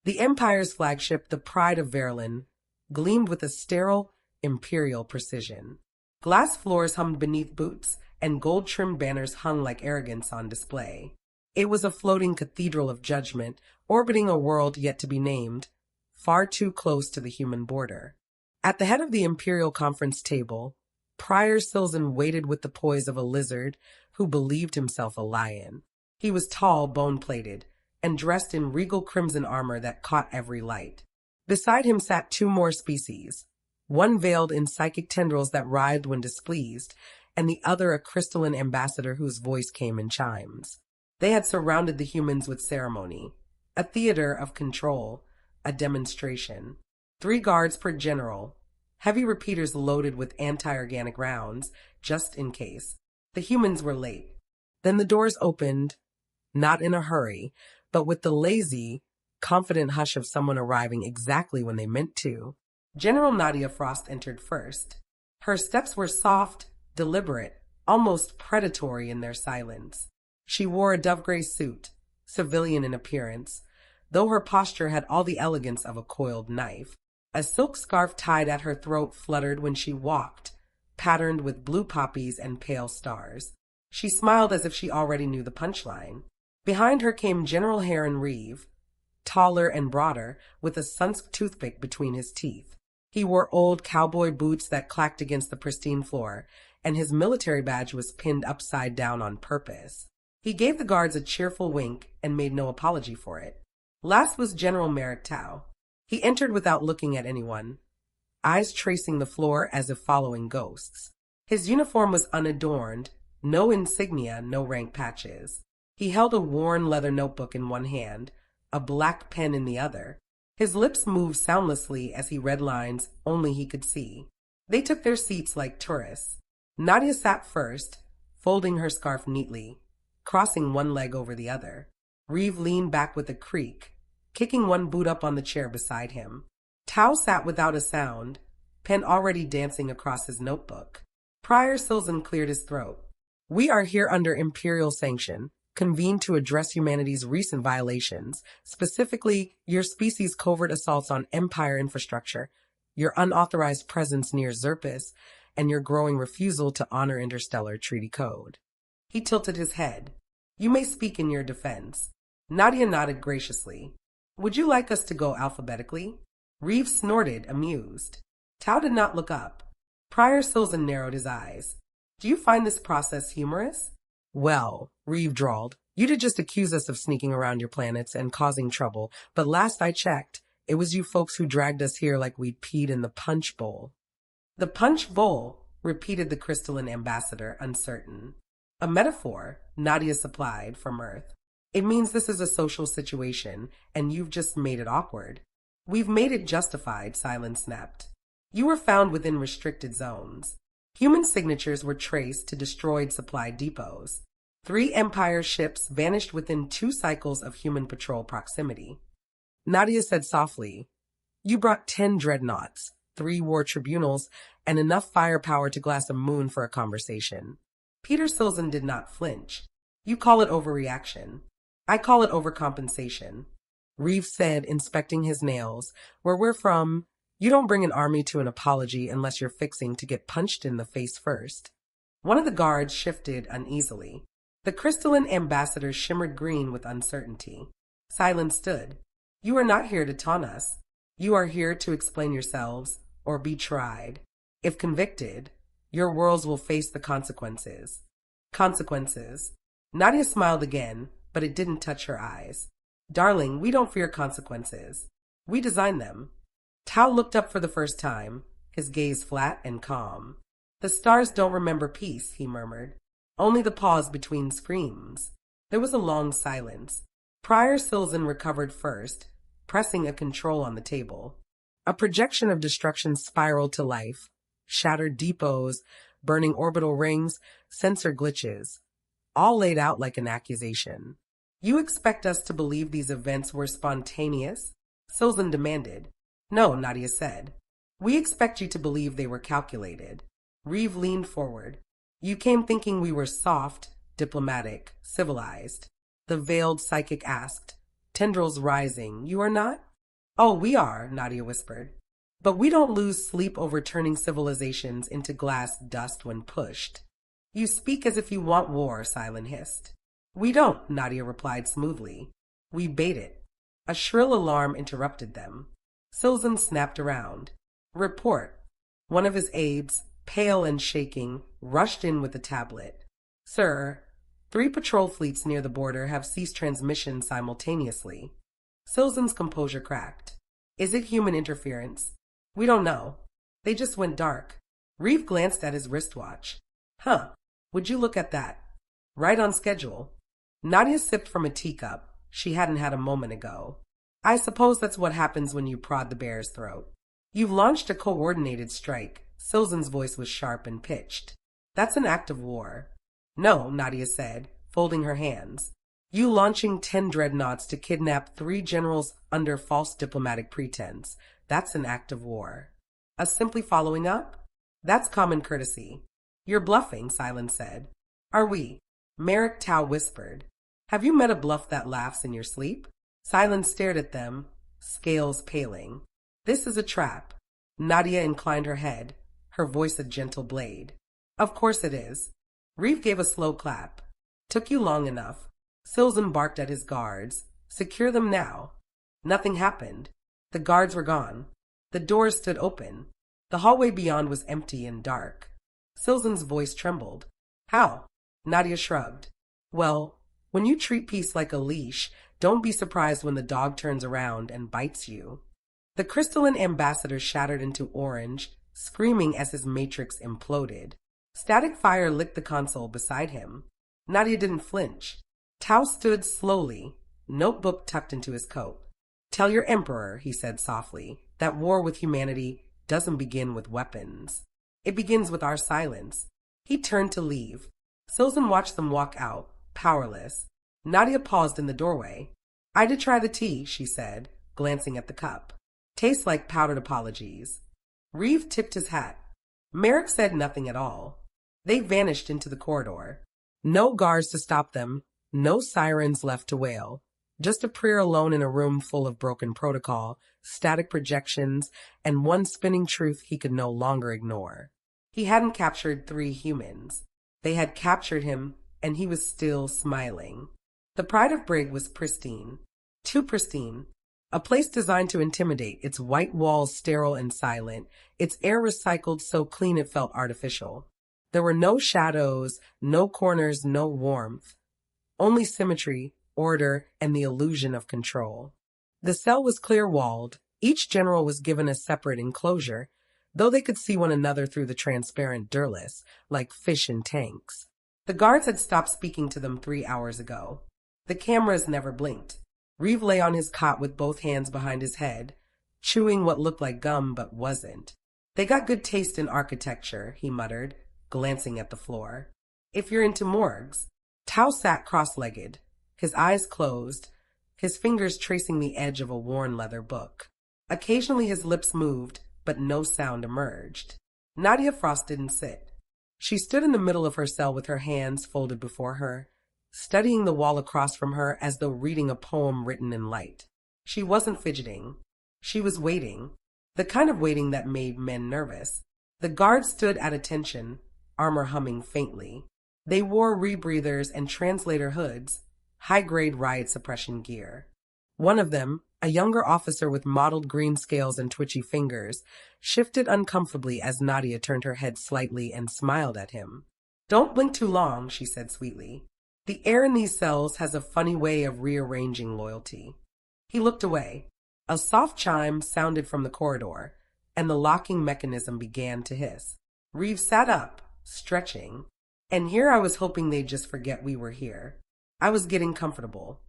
The Empire's flagship, the Pride of Varelin, gleamed with a sterile, imperial precision. Glass floors hummed beneath boots, and gold-trimmed banners hung like arrogance on display. It was a floating cathedral of judgment, orbiting a world yet to be named, far too close to the human border. At the head of the imperial conference table, Prior Silzen waited with the poise of a lizard who believed himself a lion. He was tall, bone-plated, and dressed in regal crimson armor that caught every light. Beside him sat two more species, one veiled in psychic tendrils that writhed when displeased, and the other a crystalline ambassador whose voice came in chimes. They had surrounded the humans with ceremony, a theater of control, a demonstration. 3 guards per general, heavy repeaters loaded with anti-organic rounds, just in case. The humans were late. Then the doors opened, not in a hurry, but with the lazy, confident hush of someone arriving exactly when they meant to. General Nadia Frost entered first. Her steps were soft, deliberate, almost predatory in their silence. She wore a dove-gray suit, civilian in appearance, though her posture had all the elegance of a coiled knife. A silk scarf tied at her throat fluttered when she walked, patterned with blue poppies and pale stars. She smiled as if she already knew the punchline. Behind her came General Haron Reeve, taller and broader, with a sunsk toothpick between his teeth. He wore old cowboy boots that clacked against the pristine floor, and his military badge was pinned upside down on purpose. He gave the guards a cheerful wink and made no apology for it. Last was General Marik Tao. He entered without looking at anyone, eyes tracing the floor as if following ghosts. His uniform was unadorned, no insignia, no rank patches. He held a worn leather notebook in one hand, a black pen in the other. His lips moved soundlessly as he read lines only he could see. They took their seats like tourists. Nadia sat first, folding her scarf neatly, crossing one leg over the other. Reeve leaned back with a creak, kicking one boot up on the chair beside him. Tao sat without a sound, pen already dancing across his notebook. Prior Silzen cleared his throat. "We are here under Imperial sanction, convened to address humanity's recent violations, specifically your species' covert assaults on Empire infrastructure, your unauthorized presence near Xerpes, and your growing refusal to honor Interstellar Treaty Code." He tilted his head. "You may speak in your defense." Nadia nodded graciously. "Would you like us to go alphabetically?" Reeve snorted, amused. Tao did not look up. Prior Silzen narrowed his eyes. "Do you find this process humorous?" "Well," Reeve drawled, "you did just accuse us of sneaking around your planets and causing trouble, but last I checked, it was you folks who dragged us here like we'd peed in the punch bowl." "The punch bowl," repeated the crystalline ambassador, uncertain. "A metaphor," Nadia supplied, for mirth. "It means this is a social situation, and you've just made it awkward." "We've made it justified," Silence snapped. "You were found within restricted zones. Human signatures were traced to destroyed supply depots. 3 Empire ships vanished within 2 cycles of human patrol proximity." Nadia said softly, "You brought 10 dreadnoughts, 3 war tribunals, and enough firepower to glass a moon for a conversation." Peter Silzen did not flinch. "You call it overreaction. I call it overcompensation." Reeve said, inspecting his nails, "Where we're from, you don't bring an army to an apology unless you're fixing to get punched in the face first." One of the guards shifted uneasily. The crystalline ambassador shimmered green with uncertainty. Silence stood. "You are not here to taunt us. You are here to explain yourselves, or be tried. If convicted, your worlds will face the consequences." "Consequences." Nadia smiled again, but it didn't touch her eyes. "Darling, we don't fear consequences. We design them." Tao looked up for the first time, his gaze flat and calm. "The stars don't remember peace," he murmured. "Only the pause between screams." There was a long silence. Prior Silzen recovered first, pressing a control on the table. A projection of destruction spiraled to life. Shattered depots, burning orbital rings, sensor glitches, all laid out like an accusation. "You expect us to believe these events were spontaneous?" Silzen demanded. "No," Nadia said. "We expect you to believe they were calculated." Reeve leaned forward. "You came thinking we were soft, diplomatic, civilized." The veiled psychic asked, tendrils rising. "You are not?" Oh, we are, Nadia whispered. But we don't lose sleep over turning civilizations into glass dust when pushed. You speak as if you want war, Silent hissed. We don't, Nadia replied smoothly. We bait it. A shrill alarm interrupted them. Silzen snapped around. Report. One of his aides, pale and shaking, rushed in with a tablet. Sir, 3 patrol fleets near the border have ceased transmission simultaneously. Silzen's composure cracked. Is it human interference? We don't know. They just went dark. Reeve glanced at his wristwatch. Huh, would you look at that? Right on schedule. Nadia sipped from a teacup she hadn't had a moment ago. I suppose that's what happens when you prod the bear's throat. You've launched a coordinated strike. Silzen's voice was sharp and pitched. That's an act of war. No, Nadia said, folding her hands. You launching 10 dreadnoughts to kidnap 3 generals under false diplomatic pretense. That's an act of war. Us simply following up? That's common courtesy. You're bluffing, Silence said. Are we? Marik Tao whispered. Have you met a bluff that laughs in your sleep? Silence stared at them, scales paling. This is a trap. Nadia inclined her head, her voice a gentle blade. Of course it is. Reeve gave a slow clap. Took you long enough. Silzen barked at his guards. Secure them now. Nothing happened. The guards were gone. The doors stood open. The hallway beyond was empty and dark. Silzen's voice trembled. How? Nadia shrugged. Well, when you treat peace like a leash, don't be surprised when the dog turns around and bites you. The crystalline ambassador shattered into orange, screaming as his matrix imploded. Static fire licked the console beside him. Nadia didn't flinch. Tao stood slowly, notebook tucked into his coat. Tell your emperor, he said softly, that war with humanity doesn't begin with weapons. It begins with our silence. He turned to leave. Silzen watched them walk out, powerless. Nadia paused in the doorway. I did try the tea, she said, glancing at the cup. Tastes like powdered apologies. Reeve tipped his hat. Marik said nothing at all. They vanished into the corridor. No guards to stop them, no sirens left to wail. Just a prayer alone in a room full of broken protocol, static projections, and one spinning truth he could no longer ignore. He hadn't captured 3 humans. They had captured him, and he was still smiling. The Pride of Brig was pristine. Too pristine. A place designed to intimidate, its white walls sterile and silent, its air recycled so clean it felt artificial. There were no shadows, no corners, no warmth. Only symmetry, order, and the illusion of control. The cell was clear-walled. Each general was given a separate enclosure, though they could see one another through the transparent durless, like fish in tanks. The guards had stopped speaking to them 3 hours ago. The cameras never blinked. Reeve lay on his cot with both hands behind his head, chewing what looked like gum but wasn't. They got good taste in architecture, he muttered, glancing at the floor. If you're into morgues. Tao sat cross-legged, his eyes closed, his fingers tracing the edge of a worn leather book. Occasionally his lips moved, but no sound emerged. Nadia Frost didn't sit. She stood in the middle of her cell with her hands folded before her, studying the wall across from her as though reading a poem written in light. She wasn't fidgeting. She was waiting, the kind of waiting that made men nervous. The guards stood at attention, armor humming faintly. They wore rebreathers and translator hoods, high-grade riot suppression gear. One of them, a younger officer with mottled green scales and twitchy fingers, shifted uncomfortably as Nadia turned her head slightly and smiled at him. Don't blink too long, she said sweetly. The air in these cells has a funny way of rearranging loyalty. He looked away. A soft chime sounded from the corridor, and the locking mechanism began to hiss. Reeve sat up, stretching. And here I was hoping they'd just forget we were here. I was getting comfortable.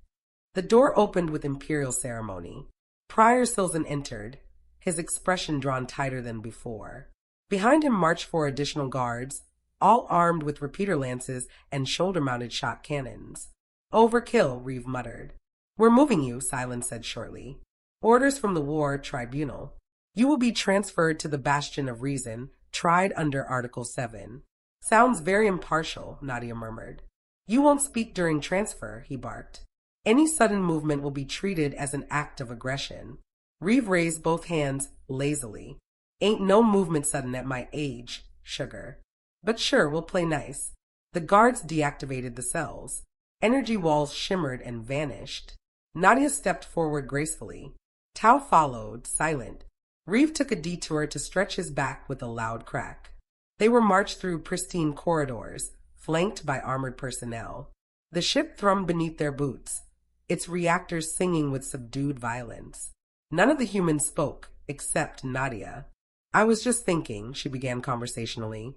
The door opened with imperial ceremony. Prior Silzen entered, his expression drawn tighter than before. Behind him marched 4 additional guards, all armed with repeater lances and shoulder-mounted shot cannons. Overkill, Reeve muttered. We're moving you, Silence said shortly. Orders from the War Tribunal. You will be transferred to the Bastion of Reason, tried under Article 7. Sounds very impartial, Nadia murmured. You won't speak during transfer, he barked. Any sudden movement will be treated as an act of aggression. Reeve raised both hands lazily. Ain't no movement sudden at my age, sugar. But sure, we'll play nice. The guards deactivated the cells. Energy walls shimmered and vanished. Nadia stepped forward gracefully. Tao followed, silent. Reeve took a detour to stretch his back with a loud crack. They were marched through pristine corridors, flanked by armored personnel. The ship thrummed beneath their boots, its reactors singing with subdued violence. None of the humans spoke, except Nadia. I was just thinking, she began conversationally,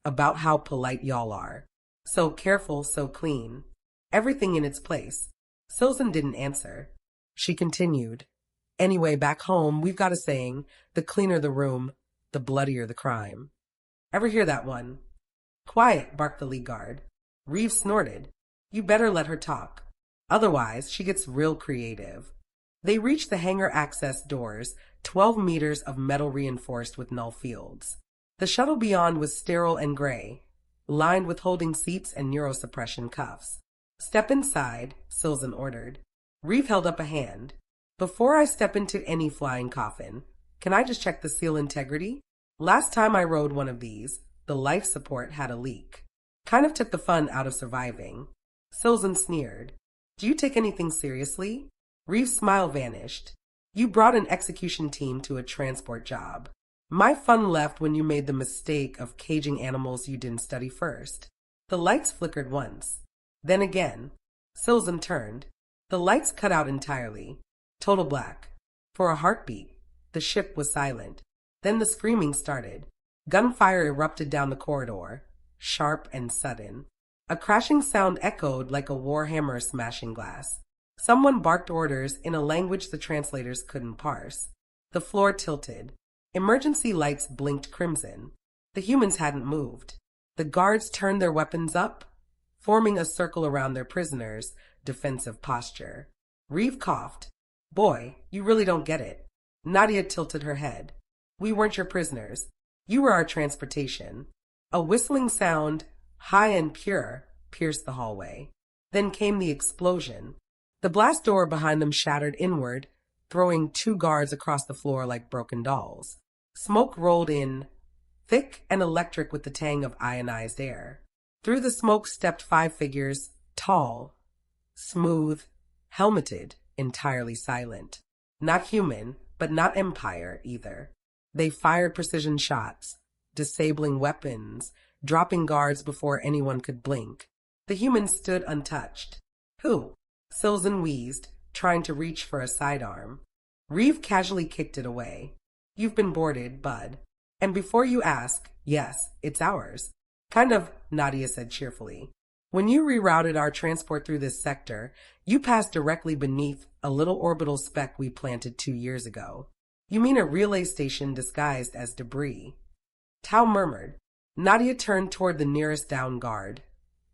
about how polite y'all are. So careful, so clean. Everything in its place. Silzen didn't answer. She continued. Anyway, back home, we've got a saying, the cleaner the room, the bloodier the crime. Ever hear that one? Quiet, barked the lead guard. Reeve snorted. You better let her talk. Otherwise, she gets real creative. They reached the hangar access doors, 12 meters of metal reinforced with null fields. The shuttle beyond was sterile and gray, lined with holding seats and neurosuppression cuffs. Step inside, Silzen ordered. Reeve held up a hand. Before I step into any flying coffin, can I just check the seal integrity? Last time I rode one of these, the life support had a leak. Kind of took the fun out of surviving. Silzen sneered. Do you take anything seriously? Reeve's smile vanished. You brought an execution team to a transport job. My fun left when you made the mistake of caging animals you didn't study first. The lights flickered once. Then again. Silzen turned. The lights cut out entirely. Total black. For a heartbeat, the ship was silent. Then the screaming started. Gunfire erupted down the corridor, sharp and sudden. A crashing sound echoed like a warhammer smashing glass. Someone barked orders in a language the translators couldn't parse. The floor tilted. Emergency lights blinked crimson. The humans hadn't moved. The guards turned their weapons up, forming a circle around their prisoners' defensive posture. Reeve coughed. Boy, you really don't get it. Nadia tilted her head. We weren't your prisoners. You were our transportation. A whistling sound, high and pure, pierced the hallway. Then came the explosion. The blast door behind them shattered inward, throwing 2 guards across the floor like broken dolls. Smoke rolled in, thick and electric with the tang of ionized air. Through the smoke stepped 5 figures, tall, smooth, helmeted, entirely silent. Not human, but not Empire either. They fired precision shots, disabling weapons, dropping guards before anyone could blink. The humans stood untouched. Who? Silzen wheezed, trying to reach for a sidearm. Reeve casually kicked it away. You've been boarded, bud. And before you ask, yes, it's ours. Kind of, Nadia said cheerfully. When you rerouted our transport through this sector, you passed directly beneath a little orbital speck we planted 2 years ago. You mean a relay station disguised as debris? Tao murmured. Nadia turned toward the nearest down guard,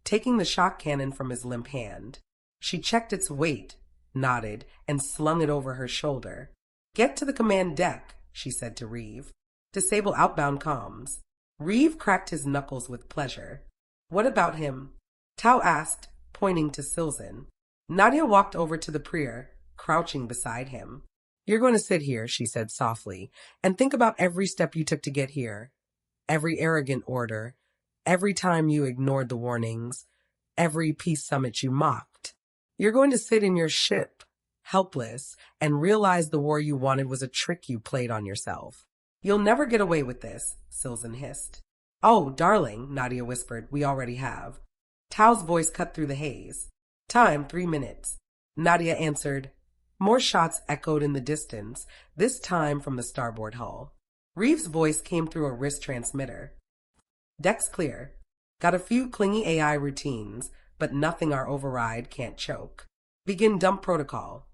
taking the shock cannon from his limp hand. She checked its weight, nodded, and slung it over her shoulder. Get to the command deck, she said to Reeve. Disable outbound comms. Reeve cracked his knuckles with pleasure. What about him? Tao asked, pointing to Silzen. Nadia walked over to the Prier, crouching beside him. You're going to sit here, she said softly, and think about every step you took to get here. Every arrogant order, every time you ignored the warnings, every peace summit you mocked. You're going to sit in your ship, helpless, and realize the war you wanted was a trick you played on yourself. You'll never get away with this, Silzen hissed. Oh, darling, Nadia whispered, we already have. Tao's voice cut through the haze. Time, 3 minutes. Nadia answered. More shots echoed in the distance, this time from the starboard hull. Reeve's voice came through a wrist transmitter. Deck's clear. Got a few clingy AI routines, but nothing our override can't choke. Begin dump protocol.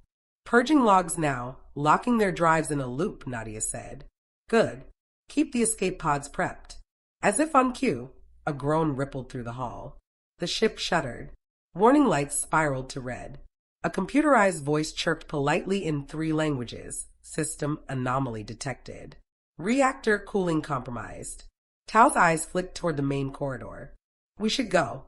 Purging logs now, locking their drives in a loop, Nadia said. Good. Keep the escape pods prepped. As if on cue, a groan rippled through the hall. The ship shuddered. Warning lights spiraled to red. A computerized voice chirped politely in 3 languages. System anomaly detected. Reactor cooling compromised. Tao's eyes flicked toward the main corridor. We should go.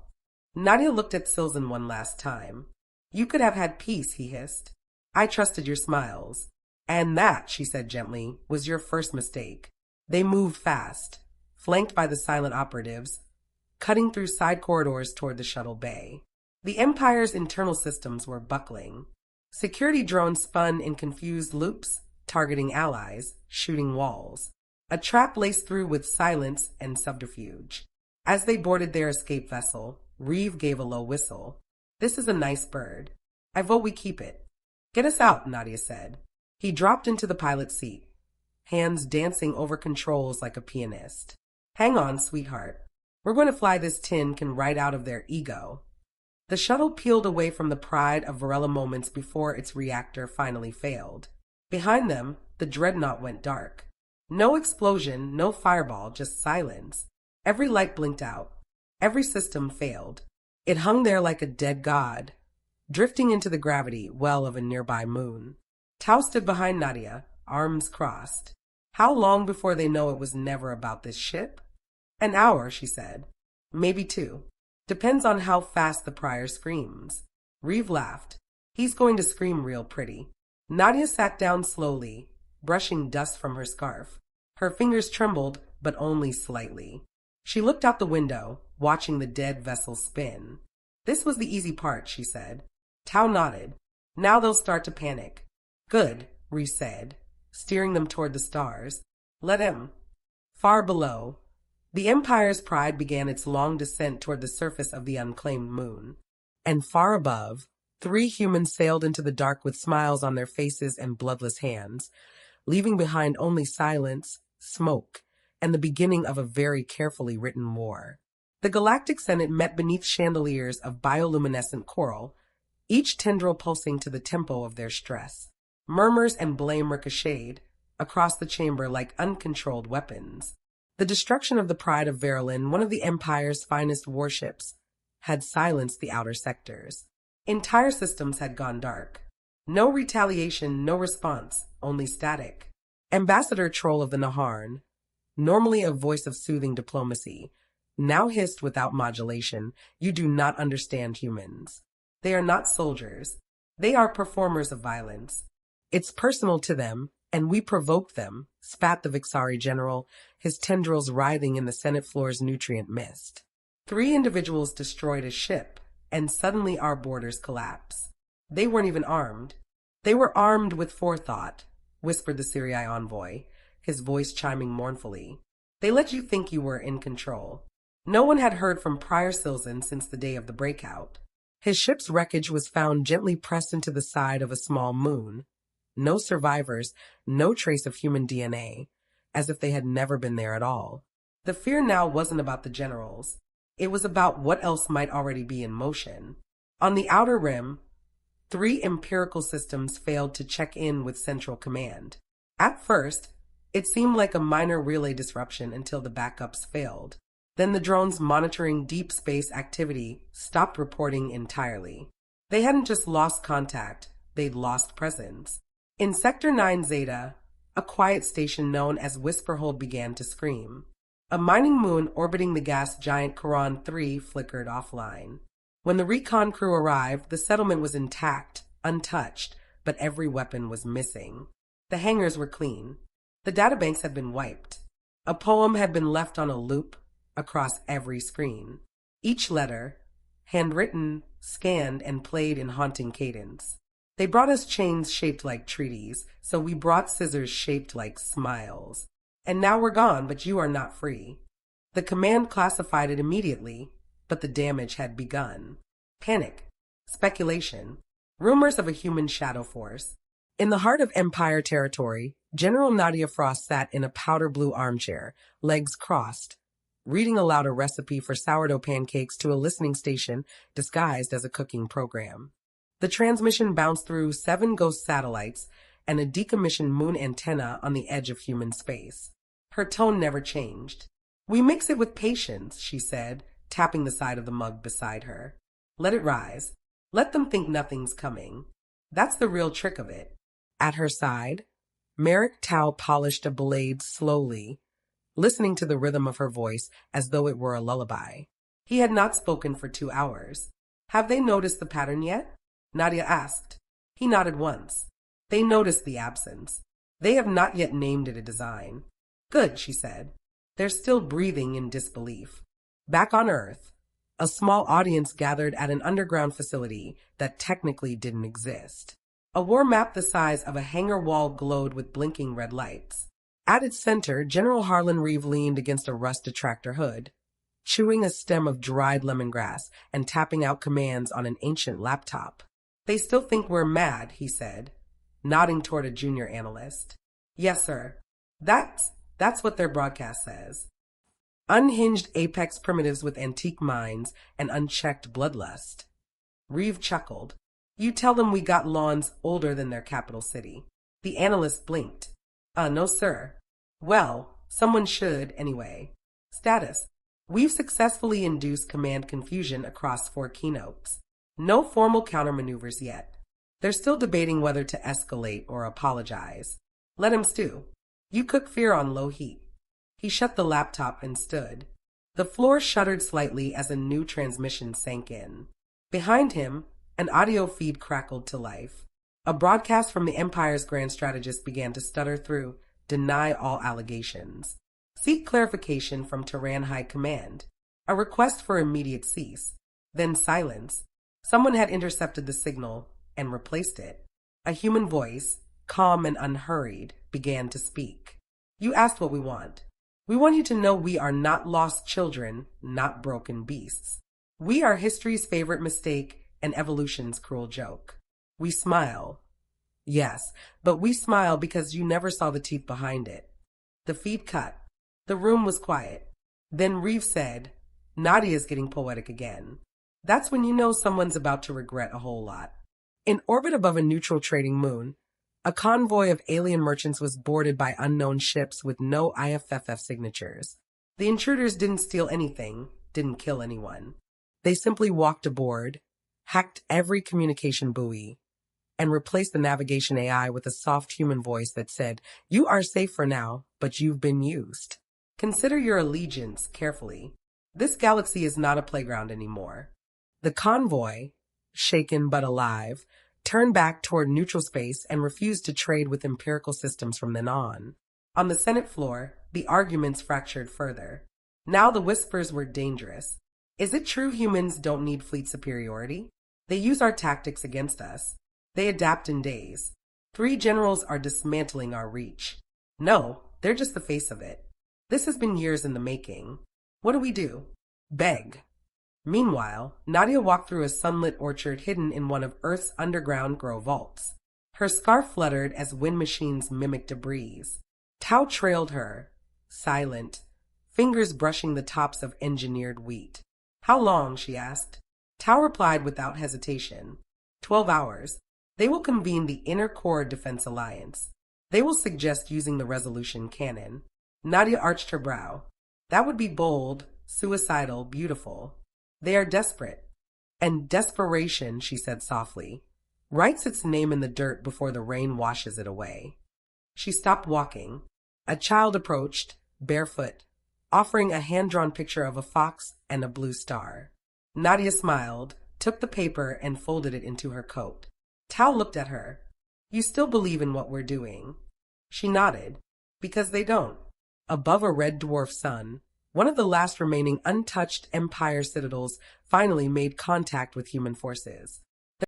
Nadia looked at Silzen one last time. You could have had peace, he hissed. I trusted your smiles. And that, she said gently, was your first mistake. They moved fast, flanked by the silent operatives, cutting through side corridors toward the shuttle bay. The Empire's internal systems were buckling. Security drones spun in confused loops, targeting allies, shooting walls. A trap laced through with silence and subterfuge. As they boarded their escape vessel, Reeve gave a low whistle. This is a nice bird. I vote we keep it. Get us out, Nadia said. He dropped into the pilot's seat, hands dancing over controls like a pianist. Hang on, sweetheart. We're going to fly this tin can right out of their ego. The shuttle peeled away from the Pride of Varelin moments before its reactor finally failed. Behind them, the dreadnought went dark. No explosion, no fireball, just silence. Every light blinked out. Every system failed. It hung there like a dead god, drifting into the gravity well of a nearby moon. Tao stood behind Nadia, arms crossed. How long before they know it was never about this ship? An hour, she said. Maybe 2. Depends on how fast the prior screams. Reeve laughed. He's going to scream real pretty. Nadia sat down slowly, brushing dust from her scarf. Her fingers trembled, but only slightly. She looked out the window, watching the dead vessel spin. This was the easy part, she said. Tao nodded. Now they'll start to panic. Good, Reeve said, steering them toward the stars. Let him. Far below, the Empire's Pride began its long descent toward the surface of the unclaimed moon. And far above, 3 humans sailed into the dark with smiles on their faces and bloodless hands, leaving behind only silence, smoke, and the beginning of a very carefully written war. The Galactic Senate met beneath chandeliers of bioluminescent coral, each tendril pulsing to the tempo of their stress. Murmurs and blame ricocheted across the chamber like uncontrolled weapons. The destruction of the Pride of Varelin, one of the Empire's finest warships, had silenced the outer sectors. Entire systems had gone dark. No retaliation, no response, only static. Ambassador Troll of the Naharn, normally a voice of soothing diplomacy, now hissed without modulation, "You do not understand humans. They are not soldiers. They are performers of violence. It's personal to them, and we provoked them," spat the Vixari general, his tendrils writhing in the Senate floor's nutrient mist. 3 individuals destroyed a ship, and suddenly our borders collapse. They weren't even armed. They were armed with forethought, whispered the Syrii envoy, his voice chiming mournfully. They let you think you were in control. No one had heard from Prior Silzen since the day of the breakout. His ship's wreckage was found gently pressed into the side of a small moon. No survivors, no trace of human DNA, as if they had never been there at all. The fear now wasn't about the generals. It was about what else might already be in motion. On the outer rim, 3 empirical systems failed to check in with Central Command. At first, it seemed like a minor relay disruption until the backups failed. Then the drones monitoring deep space activity stopped reporting entirely. They hadn't just lost contact, they'd lost presence. In Sector 9 Zeta, a quiet station known as Whisperhold began to scream. A mining moon orbiting the gas giant Charon 3 flickered offline. When the recon crew arrived, the settlement was intact, untouched, but every weapon was missing. The hangars were clean. The databanks had been wiped. A poem had been left on a loop across every screen. Each letter, handwritten, scanned, and played in haunting cadence. They brought us chains shaped like treaties, so we brought scissors shaped like smiles. And now we're gone, but you are not free. The command classified it immediately, but the damage had begun. Panic, speculation, rumors of a human shadow force. In the heart of Empire territory, General Nadia Frost sat in a powder blue armchair, legs crossed, reading aloud a recipe for sourdough pancakes to a listening station disguised as a cooking program. The transmission bounced through 7 ghost satellites and a decommissioned moon antenna on the edge of human space. Her tone never changed. "We mix it with patience," she said, tapping the side of the mug beside her. "Let it rise. Let them think nothing's coming. That's the real trick of it." At her side, Marik Tao polished a blade slowly, listening to the rhythm of her voice as though it were a lullaby. He had not spoken for 2 hours. "Have they noticed the pattern yet?" Nadia asked. He nodded once. They noticed the absence. They have not yet named it a design. Good, she said. They're still breathing in disbelief. Back on Earth, a small audience gathered at an underground facility that technically didn't exist. A war map the size of a hangar wall glowed with blinking red lights. At its center, General Haron Reeve leaned against a rusted tractor hood, chewing a stem of dried lemongrass and tapping out commands on an ancient laptop. They still think we're mad, he said, nodding toward a junior analyst. Yes, sir. That's what their broadcast says. Unhinged apex primitives with antique minds and unchecked bloodlust. Reeve chuckled. You tell them we got lawns older than their capital city. The analyst blinked. No, sir. Well, someone should, anyway. Status. We've successfully induced command confusion across 4 keynotes. No formal countermaneuvers yet. They're still debating whether to escalate or apologize. Let him stew. You cook fear on low heat. He shut the laptop and stood. The floor shuddered slightly as a new transmission sank in. Behind him, an audio feed crackled to life. A broadcast from the Empire's grand strategist began to stutter through, deny all allegations. Seek clarification from Tehran High Command. A request for immediate cease. Then silence. Someone had intercepted the signal and replaced it. A human voice, calm and unhurried, began to speak. You asked what we want. We want you to know we are not lost children, not broken beasts. We are history's favorite mistake and evolution's cruel joke. We smile. Yes, but we smile because you never saw the teeth behind it. The feed cut. The room was quiet. Then Reeve said, Nadia's getting poetic again. That's when you know someone's about to regret a whole lot. In orbit above a neutral trading moon, a convoy of alien merchants was boarded by unknown ships with no IFFF signatures. The intruders didn't steal anything, didn't kill anyone. They simply walked aboard, hacked every communication buoy, and replaced the navigation AI with a soft human voice that said, You are safe for now, but you've been used. Consider your allegiance carefully. This galaxy is not a playground anymore. The convoy, shaken but alive, turned back toward neutral space and refused to trade with empirical systems from then on. On the Senate floor, the arguments fractured further. Now the whispers were dangerous. Is it true humans don't need fleet superiority? They use our tactics against us. They adapt in days. 3 generals are dismantling our reach. No, they're just the face of it. This has been years in the making. What do we do? Beg. Meanwhile, Nadia walked through a sunlit orchard hidden in one of Earth's underground grow vaults. Her scarf fluttered as wind machines mimicked a breeze. Tao trailed her, silent, fingers brushing the tops of engineered wheat. How long? She asked. Tao replied without hesitation. 12 hours. They will convene the Inner Core Defense Alliance. They will suggest using the resolution cannon. Nadia arched her brow. That would be bold, suicidal, beautiful. They are desperate. And desperation, she said softly, writes its name in the dirt before the rain washes it away. She stopped walking. A child approached, barefoot, offering a hand-drawn picture of a fox and a blue star. Nadia smiled, took the paper, and folded it into her coat. Tao looked at her. You still believe in what we're doing? She nodded. Because they don't. Above a red dwarf sun, one of the last remaining untouched Empire citadels finally made contact with human forces.